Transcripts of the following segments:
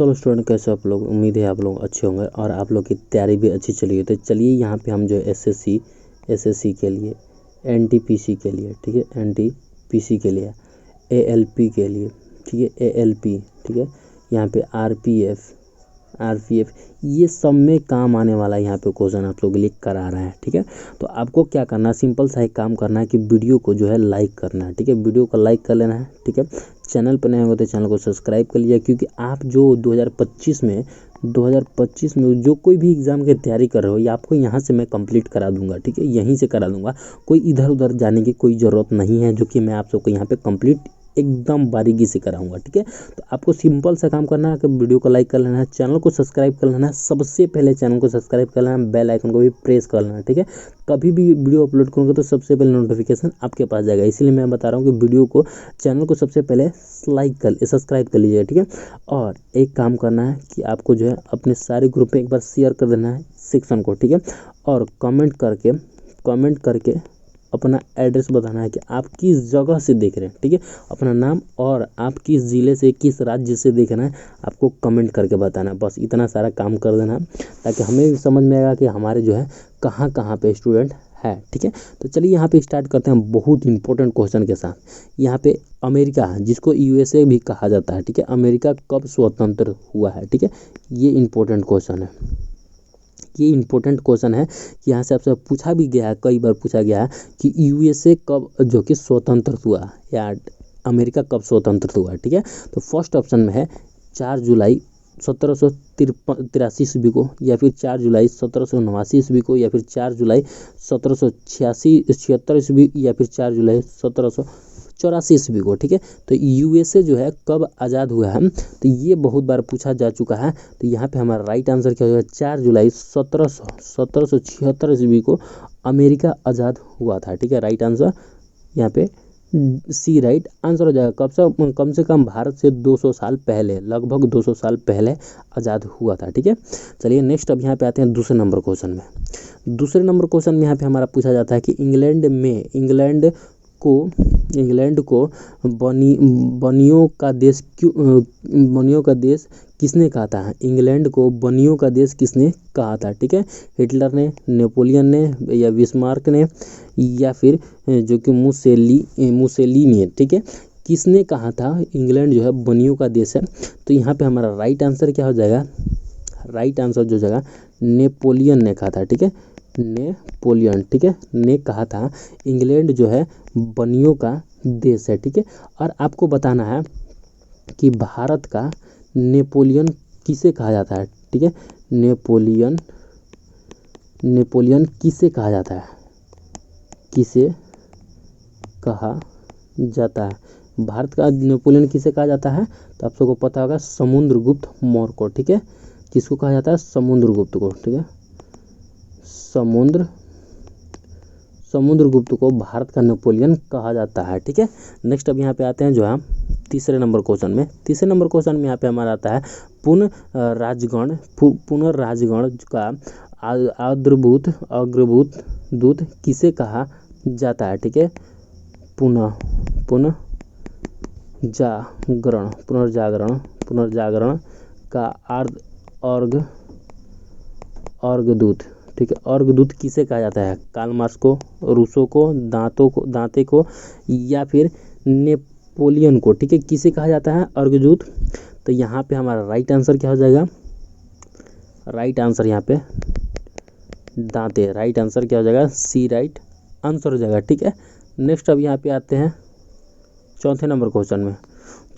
चलो स्टूडेंट, कैसे आप लोग? उम्मीद है आप लोग अच्छे होंगे और आप लोग की तैयारी भी अच्छी चली है। तो चलिए यहाँ पे हम जो है एसएससी के लिए, एनटीपीसी के लिए, ठीक है, एनटीपीसी के लिए, एएलपी के लिए, ठीक है, एएलपी, ठीक है, यहाँ पे आरपीएफ, ये सब में काम आने वाला यहाँ पे क्वेश्चन आप लोग के लिए करा रहा है। ठीक है, तो आपको क्या करना है, सिंपल सा एक काम करना है कि वीडियो को जो है लाइक करना है। ठीक है, वीडियो को लाइक कर लेना है। ठीक है, चैनल पर नए होंगे तो चैनल को सब्सक्राइब कर लीजिए, क्योंकि आप जो 2025 में जो कोई भी एग्ज़ाम की तैयारी कर रहे हो, ये आपको यहाँ से मैं कंप्लीट करा दूंगा। ठीक है, यहीं से करा दूंगा, कोई इधर उधर जाने की कोई ज़रूरत नहीं है, जो कि मैं आप सबको यहाँ पे कंप्लीट एकदम बारीकी से कराऊंगा। ठीक है, तो आपको सिंपल सा काम करना है कि वीडियो को लाइक कर लेना है, चैनल को सब्सक्राइब कर लेना है, सबसे पहले चैनल को सब्सक्राइब कर लेना है, बेल आइकन को भी प्रेस कर लेना है। ठीक है, कभी भी वीडियो अपलोड करूँगा तो सबसे पहले नोटिफिकेशन आपके पास जाएगा, इसीलिए मैं बता रहा हूँ कि वीडियो को, चैनल को सबसे पहले सब्सक्राइब कर लीजिएगा। ठीक है, और एक काम करना है कि आपको जो है अपने सारे ग्रुप में एक बार शेयर कर देना है सेक्शन को। ठीक है, और कमेंट करके अपना एड्रेस बताना है कि आप किस जगह से देख रहे हैं। ठीक है, अपना नाम और आप किस ज़िले से, किस राज्य से देख रहे हैं, आपको कमेंट करके बताना है। बस इतना सारा काम कर देना, ताकि हमें भी समझ में आएगा कि हमारे जो है कहाँ कहाँ पे स्टूडेंट है। ठीक है, तो चलिए यहाँ पे स्टार्ट करते हैं बहुत इंपॉर्टेंट क्वेश्चन के साथ। यहाँ पे अमेरिका, जिसको यूएसए भी कहा जाता है, ठीक है, अमेरिका कब स्वतंत्र हुआ है? ठीक है, ये इंपॉर्टेंट क्वेश्चन है। यहाँ से आपसे पूछा भी गया है, कई बार पूछा गया है कि यूएसए कब जो कि स्वतंत्र हुआ, या अमेरिका कब स्वतंत्र हुआ। ठीक है, तो फर्स्ट ऑप्शन में है 4 जुलाई 1783 ईस्वी को, या फिर 4 जुलाई 1789 ईस्वी को, या फिर 4 जुलाई 1776 ईस्वी, या फिर 4 जुलाई 1784 ईस्वी को। ठीक है, तो यूएसए जो है कब आज़ाद हुआ है, तो ये बहुत बार पूछा जा चुका है। तो यहाँ पे हमारा राइट आंसर क्या होगा? 4 जुलाई 1776 ईस्वी को अमेरिका आज़ाद हुआ था। ठीक है, राइट आंसर यहाँ पे सी राइट आंसर हो जाएगा। कम से कम भारत से 200 साल पहले, लगभग 200 साल पहले आज़ाद हुआ था। ठीक है, चलिए नेक्स्ट अब यहाँ पे आते हैं दूसरे नंबर क्वेश्चन में। दूसरे नंबर क्वेश्चन में यहाँ पे हमारा पूछा जाता है कि इंग्लैंड को बनियों का देश किसने कहा था? इंग्लैंड को बनियों का देश किसने कहा था? ठीक है, हिटलर ने, नेपोलियन ने, या बिस्मार्क ने, या फिर जो कि मुसेलिनी है। ठीक है, किसने कहा था इंग्लैंड जो है बनियों का देश है? तो यहाँ पे हमारा राइट आंसर क्या हो जाएगा? राइट आंसर जो जाएगा नेपोलियन ने कहा था। ठीक है, नेपोलियन, ठीक है, ने कहा था इंग्लैंड जो है बनियों का देश है। ठीक है, और आपको बताना है कि भारत का नेपोलियन किसे कहा जाता है? ठीक है, नेपोलियन किसे कहा जाता है? किसे कहा जाता है? भारत का नेपोलियन किसे कहा जाता है? तो आप सबको पता होगा, समुद्रगुप्त मौर्य को। ठीक है, किसको कहा जाता है? समुद्रगुप्त को। ठीक है, समुद्रगुप्त को भारत का नेपोलियन कहा जाता है। ठीक है, नेक्स्ट अब यहाँ पे आते हैं जो है तीसरे नंबर क्वेश्चन में। तीसरे नंबर क्वेश्चन में यहाँ पे हमारा आता है पुनर्राजगण का अग्रभूत दूत किसे कहा जाता है? ठीक है, पुनर्जागरण का अर्घदूत। ठीक है, अर्घदूत किसे कहा जाता है? कार्ल मार्क्स को, रूसो को, दांते को, या फिर नेपोलियन को। ठीक है, किसे कहा जाता है अर्घदूत? तो यहाँ पे हमारा राइट आंसर क्या हो जाएगा? राइट आंसर यहाँ पे दांते, राइट आंसर क्या हो जाएगा? सी राइट आंसर हो जाएगा। ठीक है, नेक्स्ट अब यहाँ पे आते हैं चौथे नंबर क्वेश्चन में।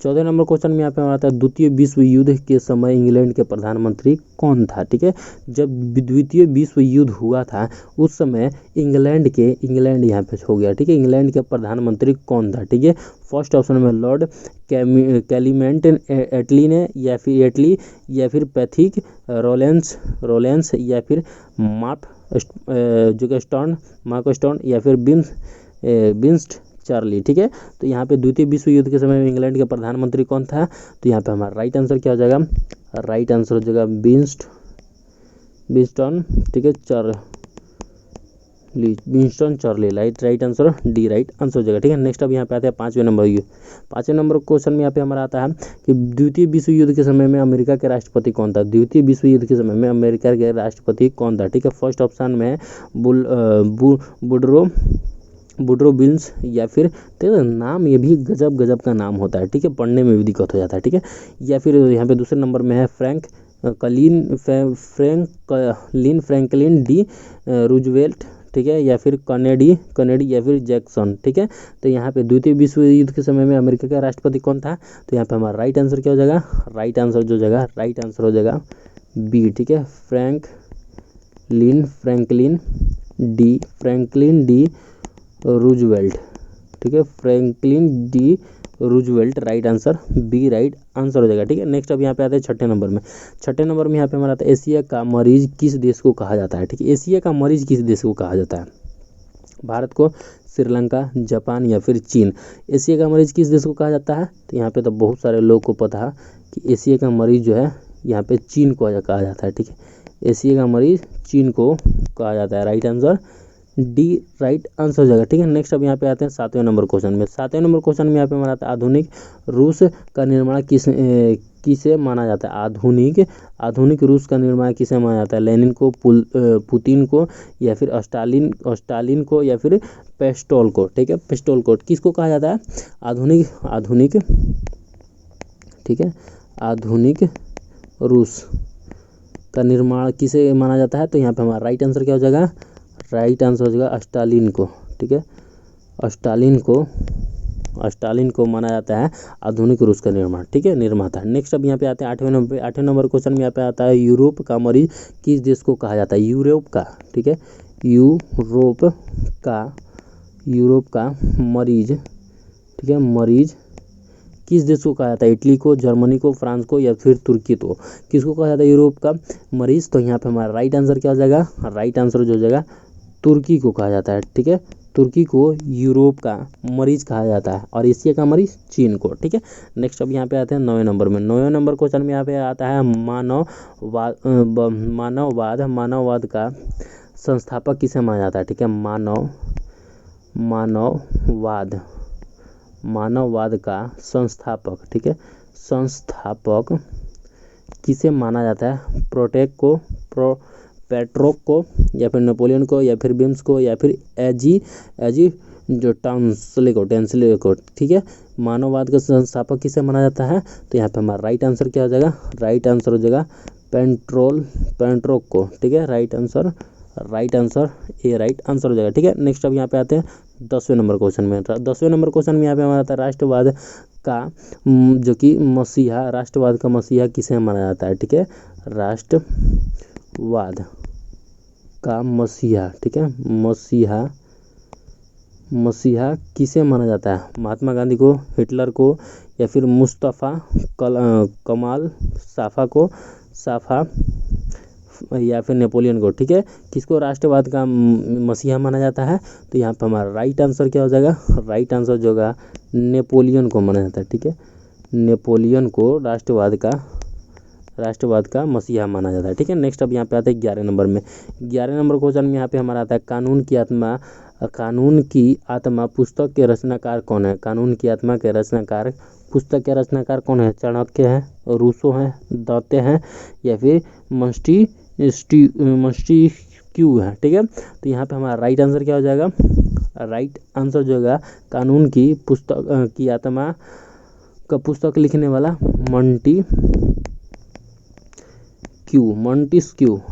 चौथे नंबर क्वेश्चन में यहाँ पे हमारा आता है द्वितीय विश्व युद्ध के समय इंग्लैंड के प्रधानमंत्री कौन था? ठीक है, जब द्वितीय विश्व युद्ध हुआ था उस समय इंग्लैंड यहाँ पे हो गया। ठीक है, इंग्लैंड के प्रधानमंत्री कौन था? ठीक है, फर्स्ट ऑप्शन में लॉर्ड कैलिमेंट एटली ने, या फिर पैथिक रोलेंस, या फिर मार्क स्टोन, या फिर विंस्ट चार्ली। ठीक है, तो यहाँ पे द्वितीय विश्व युद्ध के समय में इंग्लैंड के प्रधानमंत्री कौन था? तो यहाँ पे हमारा राइट आंसर क्या हो जाएगा? राइट आंसर हो जाएगा विंस्टन, ठीक है, Winston Churchill, right answer D right answer हो जाएगा। ठीक है, नेक्स्ट अब यहाँ पे आते हैं पाँचवें नंबर क्वेश्चन में यहाँ पे हमारा आता है कि द्वितीय विश्व युद्ध के समय में अमेरिका के राष्ट्रपति कौन था। द्वितीय विश्व युद्ध के समय में अमेरिका के राष्ट्रपति कौन था। ठीक है, फर्स्ट ऑप्शन में है वुडरो विल्सन, या फिर देखो नाम ये भी गजब का नाम होता है। ठीक है, पढ़ने में भी दिक्कत हो जाता है। ठीक है, या फिर यहाँ पे दूसरे नंबर में है फ्रैंकलिन डी रूजवेल्ट। ठीक है, या फिर कनेडी या फिर जैक्सन। ठीक है, तो यहाँ पे द्वितीय विश्व युद्ध के समय में अमेरिका का राष्ट्रपति कौन था, तो यहाँ पे हमारा राइट आंसर क्या हो जाएगा, राइट आंसर हो जाएगा बी। ठीक है, फ्रैंकलिन डी रूजवेल्ट। ठीक है, Franklin D Roosevelt, right answer B right answer हो जाएगा। ठीक है, नेक्स्ट अब यहाँ पे आते हैं छठे नंबर में यहाँ पे हमारा आता है एशिया का मरीज किस देश को कहा जाता है। ठीक है, एशिया का मरीज किस देश को कहा जाता है, भारत को, श्रीलंका, जापान या फिर चीन। एशिया का मरीज किस देश को कहा जाता है, तो यहाँ पे तो बहुत सारे लोगों को पता है कि एशिया का मरीज जो है यहाँ पे चीन को कहा जाता है। ठीक है, एशिया का मरीज चीन को कहा जाता है, right answer D right answer हो जाएगा। ठीक है, नेक्स्ट अब यहाँ पे आते हैं सातवें नंबर क्वेश्चन में यहाँ पे हमारा आता है आधुनिक रूस का निर्माण किसे माना जाता है। आधुनिक रूस का निर्माण किसे माना जाता है, लेनिन को, पुतिन को, या फिर स्टालिन को, या फिर पेस्टोल को। ठीक है, पेस्टोल को किसको कहा जाता है, आधुनिक ठीक है, आधुनिक रूस का निर्माण किसे माना जाता है, तो यहाँ पे हमारा राइट आंसर क्या हो जाएगा, राइट आंसर हो जाएगा स्टालिन को। ठीक है, स्टालिन को माना जाता है आधुनिक रूस का निर्माण। ठीक है, निर्माता। नेक्स्ट अब यहाँ पे आते हैं आठवें नंबर क्वेश्चन में यहाँ पे आता है यूरोप का मरीज किस देश को कहा जाता है, यूरोप का। ठीक है, यूरोप का मरीज। ठीक है, मरीज किस देश को कहा जाता है, इटली को, जर्मनी को, फ्रांस को, या फिर तुर्की को। किसको कहा जाता है यूरोप का मरीज, तो यहाँ पे हमारा राइट आंसर क्या हो जाएगा, राइट आंसर जो हो जाएगा तुर्की को कहा जाता है। ठीक है, तुर्की को यूरोप का मरीज कहा जाता है, और एशिया का मरीज चीन को। ठीक है, नेक्स्ट अब यहाँ पे आते हैं 9वें नंबर क्वेश्चन में यहाँ पे आता है मानववाद का संस्थापक किसे माना जाता है। ठीक है, मानववाद का संस्थापक। ठीक है, संस्थापक किसे माना जाता है, पेट्रोक को, या फिर नेपोलियन को, या फिर बिम्स को, या फिर एजी जो टाउंसले को। ठीक है, मानववाद का संस्थापक किसे माना जाता है, तो यहाँ पे हमारा राइट आंसर क्या हो जाएगा, राइट आंसर हो जाएगा पेट्रोक को। ठीक है, right answer A right answer हो जाएगा। ठीक है, नेक्स्ट अब यहाँ पे आते हैं 10वें नंबर क्वेश्चन में यहाँ पे हमारा आता है राष्ट्रवाद का जो कि राष्ट्रवाद का मसीहा किसे माना जाता है। ठीक है, राष्ट्रवाद का मसीहा। ठीक है, मसीहा किसे माना जाता है, महात्मा गांधी को, हिटलर को, या फिर मुस्तफ़ा कमाल साफा या फिर नेपोलियन को। ठीक है, किसको राष्ट्रवाद का मसीहा माना जाता है, तो यहाँ पर हमारा राइट आंसर क्या हो जाएगा, राइट आंसर जो होगा नेपोलियन को माना जाता है। ठीक है, नेपोलियन को राष्ट्रवाद का मसीहा माना जाता है। ठीक है, नेक्स्ट अब यहाँ पे आता है 11 नंबर क्वेश्चन में यहाँ पे हमारा आता है कानून की आत्मा पुस्तक के रचनाकार कौन है। कानून की आत्मा के रचनाकार पुस्तक के रचनाकार कौन है, चाणक्य है, रूसो है, दांते हैं, या फिर मॉन्टेस्क्यू है। ठीक है, तो यहाँ पे हमारा राइट आंसर क्या हो जाएगा, राइट आंसर जो होगा कानून की पुस्तक की आत्मा का पुस्तक लिखने वाला मॉन्टेस्क्यू।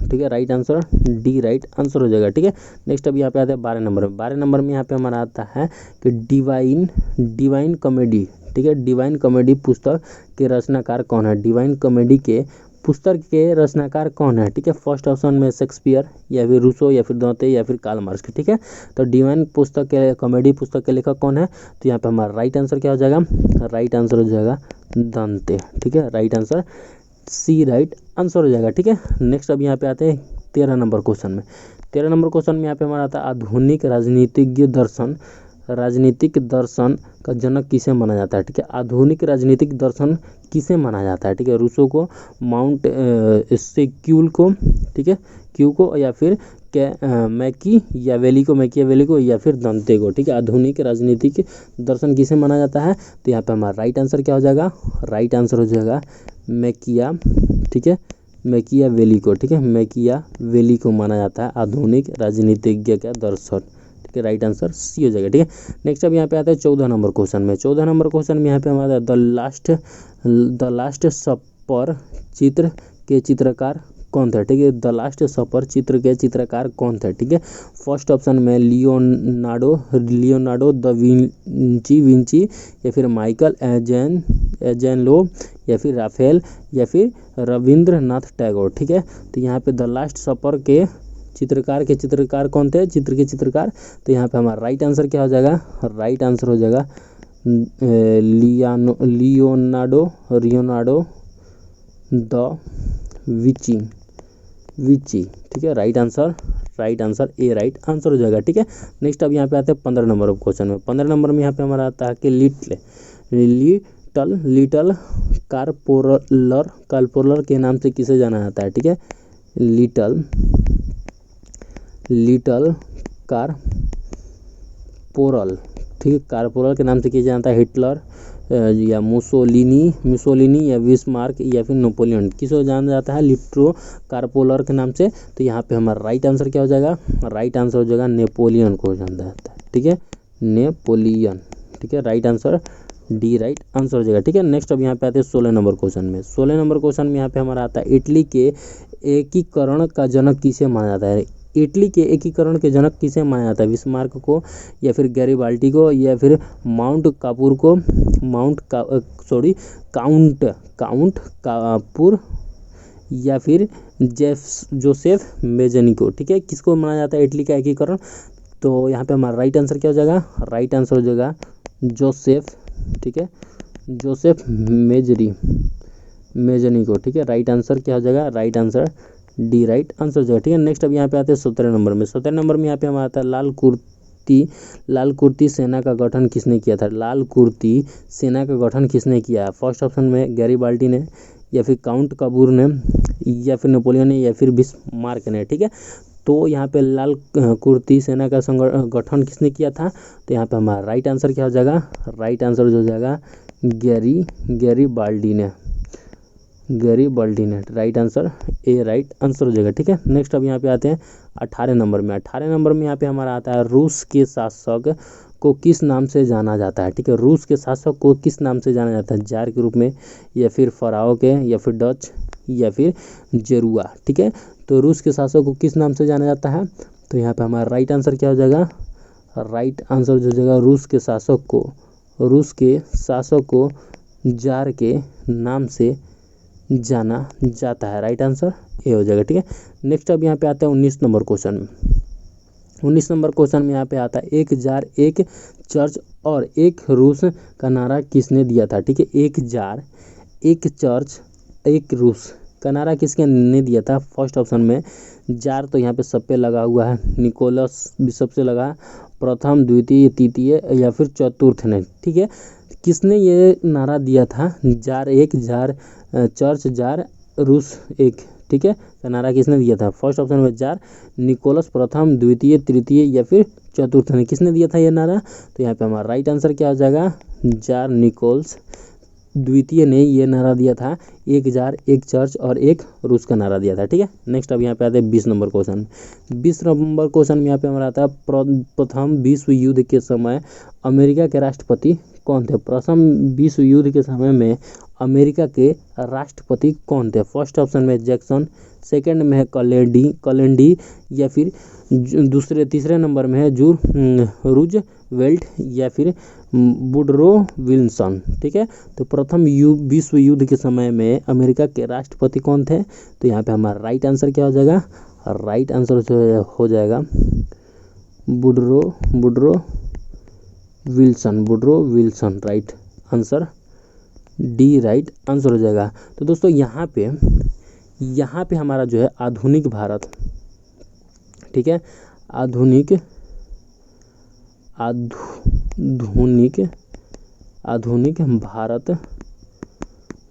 ठीक है, right answer D right answer हो जाएगा। ठीक है, नेक्स्ट अब यहाँ पे आता है 12 नंबर में यहाँ पे हमारा आता है कि डिवाइन कॉमेडी। ठीक है, डिवाइन कॉमेडी पुस्तक के रचनाकार कौन है, डिवाइन कॉमेडी के पुस्तक के रचनाकार कौन है। ठीक है, फर्स्ट ऑप्शन में शेक्सपियर, या फिर रूसो, या फिर दांते, या फिर कार्ल मार्क्स। ठीक है, तो डिवाइन कॉमेडी पुस्तक के लेखक कौन है, तो यहाँ पे हमारा राइट आंसर क्या हो जाएगा, राइट आंसर हो जाएगा दांते। ठीक है, right answer C right answer हो जाएगा। ठीक है, नेक्स्ट अब यहाँ पे आते हैं 13 नंबर क्वेश्चन में यहाँ पे हमारा आता है आधुनिक राजनीतिक दर्शन का जनक किसे माना जाता है। ठीक है, आधुनिक राजनीतिक दर्शन किसे माना जाता है। ठीक है, रूसो को, माउंट स्क्यूल को, ठीक है, क्यू को, या फिर मैकियावेली को या फिर दंते को, ठीक है। आधुनिक राजनीतिक दर्शन किसे माना जाता है, तो यहाँ पे हमारा राइट आंसर क्या हो जाएगा, राइट आंसर हो जाएगा मैकिया, ठीक है, मैकियावेली को, ठीक है, मैकियावेली को माना जाता है आधुनिक राजनीतिज्ञ का दर्शन, ठीक है। राइट आंसर सी हो जाएगा, ठीक है। नेक्स्ट अब यहाँ पे आता है 14 नंबर क्वेश्चन में। 14 नंबर क्वेश्चन में यहाँ पे हमारा द लास्ट सपर चित्र के चित्रकार कौन थे, ठीक है। द लास्ट सपर चित्र के चित्रकार कौन थे, ठीक है। फर्स्ट ऑप्शन में लियोनार्डो द विंची या फिर माइकल एंजेलो या फिर राफेल या फिर रविंद्रनाथ टैगोर, ठीक है। तो यहाँ पे द लास्ट सपर के चित्रकार कौन थे, चित्र के चित्रकार, तो यहाँ पे हमारा राइट आंसर क्या हो जाएगा, राइट आंसर हो जाएगा लियोनार्डो द विची, ठीक है। Right answer A right answer हो जाएगा, ठीक है। नेक्स्ट अब यहाँ पे आते हैं 15 नंबर क्वेश्चन में। 15 नंबर में यहाँ पे हमारा आता है कि लिटल कारपोरलर के नाम से किसे जाना जाता है, ठीक है। लिटल कारपोरल, ठीक है, कारपोरल के नाम से किसे जानता है, हिटलर या मुसोलिनी या बिस्मार्क या फिर नेपोलियन, किसको जाना जाता है, लिट्रो कारपोलर के नाम से। तो यहाँ पे हमारा राइट आंसर क्या हो जाएगा, राइट आंसर हो जाएगा नेपोलियन को जाना जाता है, ठीक है, नेपोलियन, ठीक है। Right answer D right answer हो जाएगा, ठीक है। नेक्स्ट अब यहाँ पे आते हैं 16 नंबर क्वेश्चन में। 16 नंबर क्वेश्चन में यहाँ पे हमारा आता है इटली के एकीकरण का जनक किसे माना जाता है, इटली के एकीकरण के जनक किसे माना जाता है, बिस्मार्क को या फिर गैरीबाल्डी को या फिर काउंट कापुर या फिर जोसेफ मेजनी को, ठीक है। किसको माना जाता है इटली का एकीकरण, तो यहाँ पे हमारा राइट आंसर क्या हो जाएगा, राइट आंसर हो जाएगा जोसेफ, ठीक है, जोसेफ मेजनी को, ठीक है। राइट आंसर क्या हो जाएगा, right answer D right answer हो जाएगा, ठीक है। नेक्स्ट अब यहाँ पे आते हैं 17 नंबर में। 17 नंबर में यहाँ पे हमारा आता है लाल कुर्ती सेना का गठन किसने किया था, लाल कुर्ती सेना का गठन किसने किया है। फर्स्ट ऑप्शन में गैरीबाल्डी ने या फिर काउंट काबूर ने या फिर नेपोलियन ने या फिर बिस्मार्क ने, ठीक है। तो यहाँ पे लाल कुर्ती सेना का गठन किसने किया था, तो यहाँ पे हमारा राइट आंसर क्या हो जाएगा, राइट आंसर हो जाएगा गैरीबाल्डी ने, right answer A right answer हो जाएगा, ठीक है। नेक्स्ट अब यहाँ पे आते हैं 18 नंबर में। 18 नंबर में यहाँ पे हमारा आता है रूस के शासक को किस नाम से जाना जाता है, ठीक है। रूस के शासक को किस नाम से जाना जाता है, जार के रूप में या फिर फराओ के या फिर डच या फिर जेरुआ, ठीक है। तो रूस के शासक को किस नाम से जाना जाता है, तो यहाँ पे हमारा राइट आंसर क्या हो जाएगा, राइट आंसर हो जाएगा रूस के शासक को जार के नाम से जाना जाता है, राइट आंसर ए हो जाएगा, ठीक है। नेक्स्ट अब यहाँ पे आता है 19 नंबर क्वेश्चन में। 19 नंबर क्वेश्चन में यहाँ पे आता है एक जार एक चर्च और एक रूस का नारा किसने दिया था, ठीक है। एक जार एक चर्च एक रूस का नारा किसके ने दिया था। फर्स्ट ऑप्शन में जार तो यहाँ पे सब पे लगा हुआ है, निकोलस भी सबसे लगा, प्रथम द्वितीय तृतीय या फिर चतुर्थ ने, ठीक है। किसने ये नारा दिया था, जार एक जार चर्च जार रूस एक, ठीक है, का नारा किसने दिया था। फर्स्ट ऑप्शन में जार निकोलस प्रथम द्वितीय तृतीय या फिर चतुर्थ ने किसने दिया था ये नारा, तो यहाँ पे हमारा राइट आंसर क्या हो जाएगा, जार निकोलस द्वितीय ने ये नारा दिया था, एक जार एक चर्च और एक रूस का नारा दिया था, ठीक है। नेक्स्ट अब यहाँ पे आते हैं 20 नंबर क्वेश्चन। 20 नंबर क्वेश्चन में यहाँ पे हमारा आता है प्रथम विश्व युद्ध के समय अमेरिका के राष्ट्रपति कौन थे। प्रथम विश्व युद्ध के समय में अमेरिका के राष्ट्रपति कौन थे। फर्स्ट ऑप्शन में जैक्सन, सेकंड में है कलेंडी या फिर तीसरे नंबर में है रूजवेल्ट या फिर वुडरो विल्सन, ठीक है। तो प्रथम विश्व युद्ध के समय में अमेरिका के राष्ट्रपति कौन थे, तो यहाँ पे हमारा राइट आंसर क्या हो जाएगा, राइट आंसर हो जाएगा Woodrow Wilson, right answer D right answer हो जाएगा। तो दोस्तों यहाँ पे हमारा जो है आधुनिक भारत, ठीक है, आधुनिक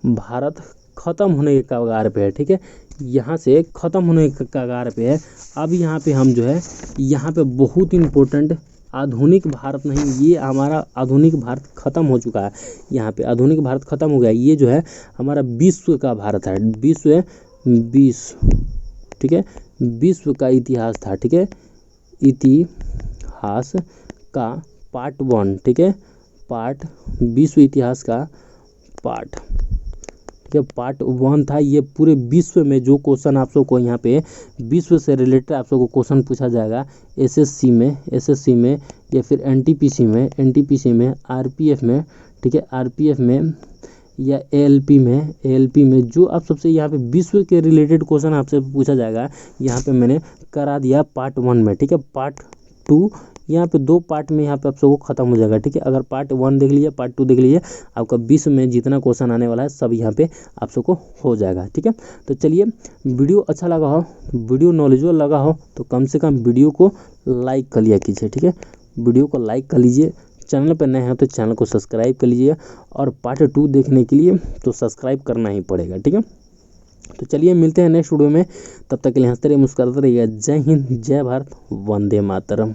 भारत खत्म होने के कगार पे है, ठीक है। यहाँ से ख़त्म होने के कगार पे है। अब यहाँ पे हम जो है यहाँ पे बहुत इम्पोर्टेंट आधुनिक भारत नहीं, ये हमारा आधुनिक भारत ख़त्म हो चुका है। यहाँ पे आधुनिक भारत ख़त्म हो गया, ये जो है हमारा विश्व का भारत है। विश्व ठीक है, विश्व का इतिहास था। ठीक है, इतिहास का पार्ट 1, ठीक है, पार्ट विश्व इतिहास का पार्ट, ठीक है, पार्ट 1 था। ये पूरे विश्व में जो क्वेश्चन आप सबको यहाँ पे विश्व से रिलेटेड आप सबको क्वेश्चन पूछा जाएगा एसएससी में या फिर एनटीपीसी में, आरपीएफ में, ठीक है, आरपीएफ में या एएलपी में जो आप सबसे यहाँ पे विश्व के रिलेटेड क्वेश्चन आपसे पूछा जाएगा, यहाँ पे मैंने करा दिया पार्ट 1 में। ठीक है, पार्ट 2 यहाँ पे 2 पार्ट में यहाँ पे आप सबको खत्म हो जाएगा। ठीक है, अगर पार्ट 1 देख लीजिए, पार्ट 2 देख लीजिए, आपका विश्व में जितना क्वेश्चन आने वाला है सब यहाँ पे आप सबको हो जाएगा। ठीक है, तो चलिए, वीडियो अच्छा लगा हो, वीडियो नॉलेजेबल लगा हो तो कम से कम वीडियो को लाइक कर लिया कीजिए। ठीक है, वीडियो को लाइक कर लीजिए, चैनल पर नए हैं तो चैनल को सब्सक्राइब कर लीजिए, और पार्ट 2 देखने के लिए तो सब्सक्राइब करना ही पड़ेगा। ठीक है, तो चलिए मिलते हैं नेक्स्ट वीडियो में, तब तक के लिए हंसते रहिए, मुस्कुराते रहिए। जय हिंद, जय भारत, वंदे मातरम।